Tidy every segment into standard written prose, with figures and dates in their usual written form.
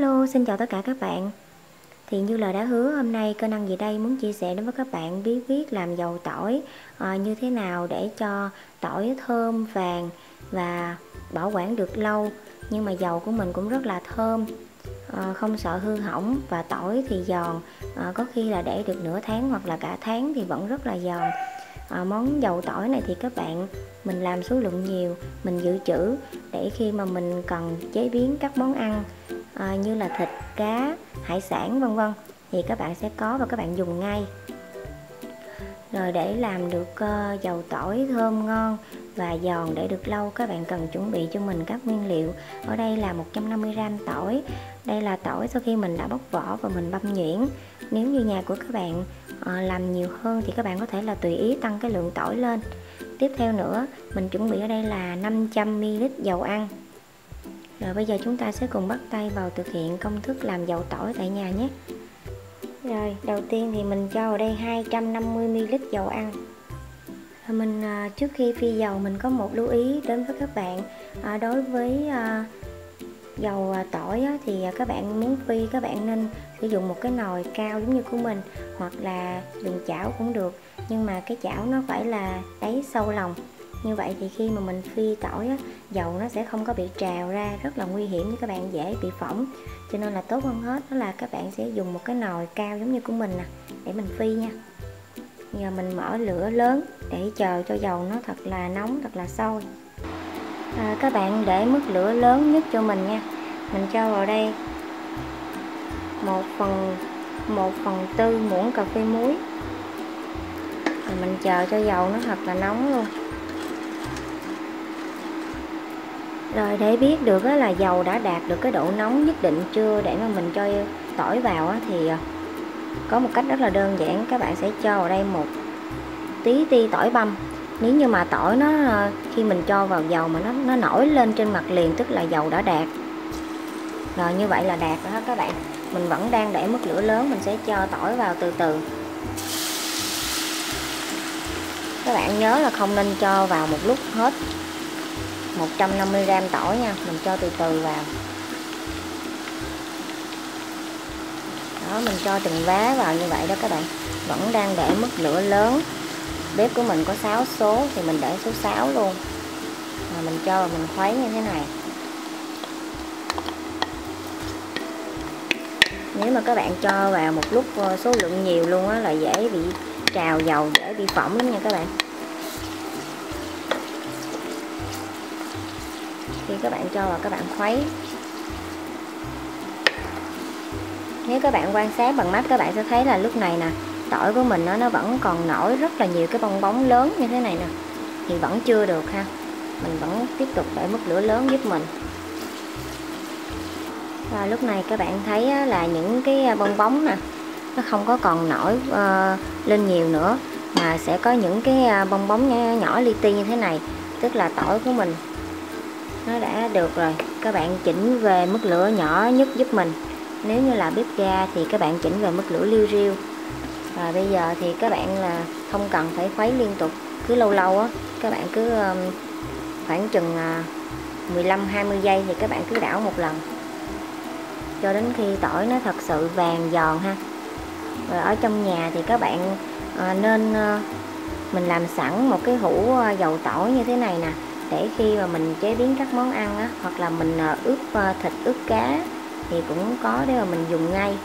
Hello, xin chào tất cả các bạn. Thì như lời đã hứa, hôm nay Kênh Ăn Gì Đây muốn chia sẻ đến với các bạn bí quyết làm dầu tỏi như thế nào để cho tỏi thơm vàng và bảo quản được lâu. Nhưng mà dầu của mình cũng rất là thơm, không sợ hư hỏng, và tỏi thì giòn, có khi là để được nửa tháng hoặc là cả tháng thì vẫn rất là giòn. Món dầu tỏi này thì các bạn, mình làm số lượng nhiều, mình dự trữ để khi mà mình cần chế biến các món ăn như là thịt, cá, hải sản vân vân thì các bạn sẽ có và các bạn dùng ngay. Rồi để làm được dầu tỏi thơm ngon và giòn để được lâu, các bạn cần chuẩn bị cho mình các nguyên liệu. Ở đây là 150g tỏi. Đây là tỏi sau khi mình đã bóc vỏ và mình băm nhuyễn. Nếu như nhà của các bạn làm nhiều hơn thì các bạn có thể là tùy ý tăng cái lượng tỏi lên. Tiếp theo nữa, mình chuẩn bị ở đây là 500ml dầu ăn. Rồi bây giờ chúng ta sẽ cùng bắt tay vào thực hiện công thức làm dầu tỏi tại nhà nhé. Rồi đầu tiên thì mình cho vào đây 250ml dầu ăn. Mình trước khi phi dầu mình có một lưu ý đến với các bạn. Đối với dầu tỏi thì các bạn muốn phi, các bạn nên sử dụng một cái nồi cao giống như của mình, hoặc là dùng chảo cũng được, nhưng mà cái chảo nó phải là đáy sâu lòng. Như vậy thì khi mà mình phi tỏi dầu nó sẽ không có bị trào ra, rất là nguy hiểm với các bạn, dễ bị phỏng. Cho nên là tốt hơn hết đó là các bạn sẽ dùng một cái nồi cao giống như của mình nè để mình phi nha. Giờ mình mở lửa lớn để chờ cho dầu nó thật là nóng, thật là sôi. Các bạn để mức lửa lớn nhất cho mình nha. Mình cho vào đây 1/4 muỗng cà phê muối. Rồi mình chờ cho dầu nó thật là nóng luôn. Rồi để biết được là dầu đã đạt được cái độ nóng nhất định chưa để mà mình cho tỏi vào thì có một cách rất là đơn giản. Các bạn sẽ cho vào đây một tí tỏi băm. Nếu như mà tỏi nó khi mình cho vào dầu mà nó nổi lên trên mặt liền, tức là dầu đã đạt. Rồi như vậy là đạt rồi đó các bạn. Mình vẫn đang để mức lửa lớn, mình sẽ cho tỏi vào từ từ. Các bạn nhớ là không nên cho vào một lúc hết 150g tỏi nha, mình cho từ từ vào. Đó, mình cho từng vá vào như vậy đó các bạn. Vẫn đang để mức lửa lớn. Bếp của mình có 6 số thì mình để số 6 luôn. Rồi mình cho và mình khuấy như thế này. Nếu mà các bạn cho vào một lúc số lượng nhiều luôn là dễ bị trào dầu, dễ bị phỏng lắm nha các bạn. Khi các bạn cho vào các bạn khuấy. Nếu các bạn quan sát bằng mắt các bạn sẽ thấy là lúc này nè, tỏi của mình nó vẫn còn nổi rất là nhiều cái bong bóng lớn như thế này nè, thì vẫn chưa được ha. Mình vẫn tiếp tục để mức lửa lớn giúp mình. Và lúc này các bạn thấy là những cái bong bóng nè, nó không có còn nổi lên nhiều nữa, mà sẽ có những cái bong bóng nhỏ li ti như thế này, tức là tỏi của mình nó đã được rồi. Các bạn chỉnh về mức lửa nhỏ nhất giúp mình. Nếu như là bếp ga thì các bạn chỉnh về mức lửa liu riu. Và bây giờ thì các bạn là không cần phải khuấy liên tục, cứ lâu lâu các bạn cứ khoảng chừng 15-20 giây thì các bạn cứ đảo một lần cho đến khi tỏi nó thật sự vàng giòn ha. Rồi ở trong nhà thì các bạn nên mình làm sẵn một cái hũ dầu tỏi như thế này nè, để khi mà mình chế biến các món ăn hoặc là mình ướp thịt, ướp cá thì cũng có để mà mình dùng ngay.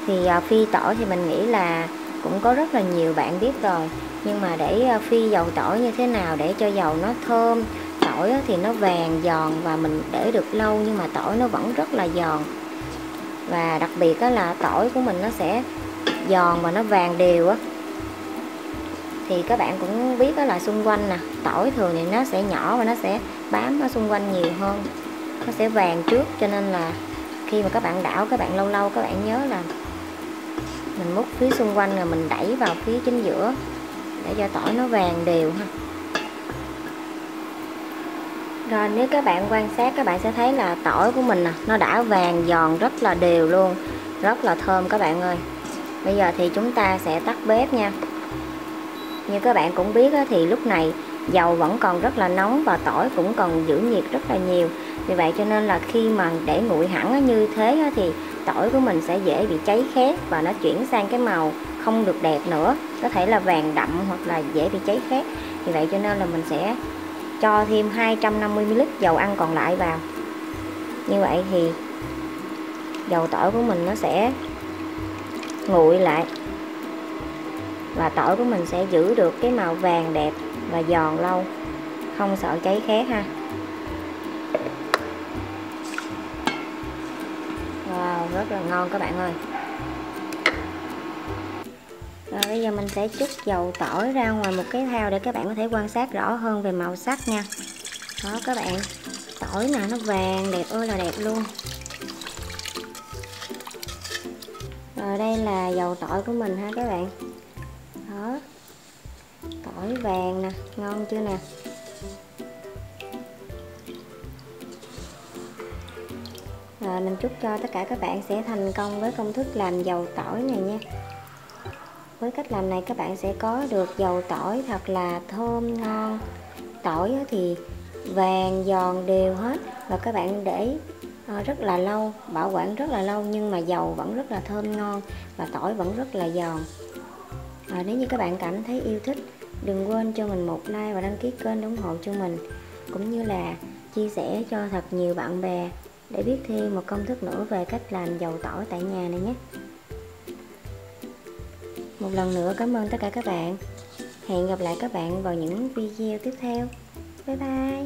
Thì phi tỏi thì mình nghĩ là cũng có rất là nhiều bạn biết rồi, nhưng mà để phi dầu tỏi như thế nào để cho dầu nó thơm, tỏi thì nó vàng giòn và mình để được lâu nhưng mà tỏi nó vẫn rất là giòn. Và đặc biệt là tỏi của mình nó sẽ giòn và nó vàng đều thì các bạn cũng biết là xung quanh nè, tỏi thường thì nó sẽ nhỏ và nó sẽ bám ở xung quanh nhiều hơn, nó sẽ vàng trước. Cho nên là khi mà các bạn đảo, các bạn lâu lâu các bạn nhớ là mình múc phía xung quanh rồi mình đẩy vào phía chính giữa để cho tỏi nó vàng đều ha. Rồi nếu các bạn quan sát các bạn sẽ thấy là tỏi của mình nó đã vàng giòn rất là đều luôn, rất là thơm các bạn ơi. Bây giờ thì chúng ta sẽ tắt bếp nha. Như các bạn cũng biết thì lúc này dầu vẫn còn rất là nóng và tỏi cũng còn giữ nhiệt rất là nhiều. Vì vậy cho nên là khi mà để nguội hẳn như thế thì tỏi của mình sẽ dễ bị cháy khét và nó chuyển sang cái màu không được đẹp nữa, có thể là vàng đậm hoặc là dễ bị cháy khét. Vì vậy cho nên là mình sẽ cho thêm 250ml dầu ăn còn lại vào. Như vậy thì dầu tỏi của mình nó sẽ nguội lại và tỏi của mình sẽ giữ được cái màu vàng đẹp và giòn lâu, không sợ cháy khét ha. Wow, rất là ngon các bạn ơi. Rồi bây giờ mình sẽ trút dầu tỏi ra ngoài một cái thau để các bạn có thể quan sát rõ hơn về màu sắc nha. Đó các bạn, tỏi nè nó vàng đẹp ơi là đẹp luôn. Rồi đây là dầu tỏi của mình ha các bạn. Đó, tỏi vàng nè, ngon chưa nè. Rồi mình chúc cho tất cả các bạn sẽ thành công với công thức làm dầu tỏi này nha. Với cách làm này các bạn sẽ có được dầu tỏi thật là thơm ngon. Tỏi thì vàng giòn đều hết và các bạn để rất là lâu, bảo quản rất là lâu, nhưng mà dầu vẫn rất là thơm ngon và tỏi vẫn rất là giòn. Nếu như các bạn cảm thấy yêu thích, đừng quên cho mình một like và đăng ký kênh để ủng hộ cho mình, cũng như là chia sẻ cho thật nhiều bạn bè để biết thêm một công thức nữa về cách làm dầu tỏi tại nhà này nhé. Một lần nữa cảm ơn tất cả các bạn. Hẹn gặp lại các bạn vào những video tiếp theo. Bye bye.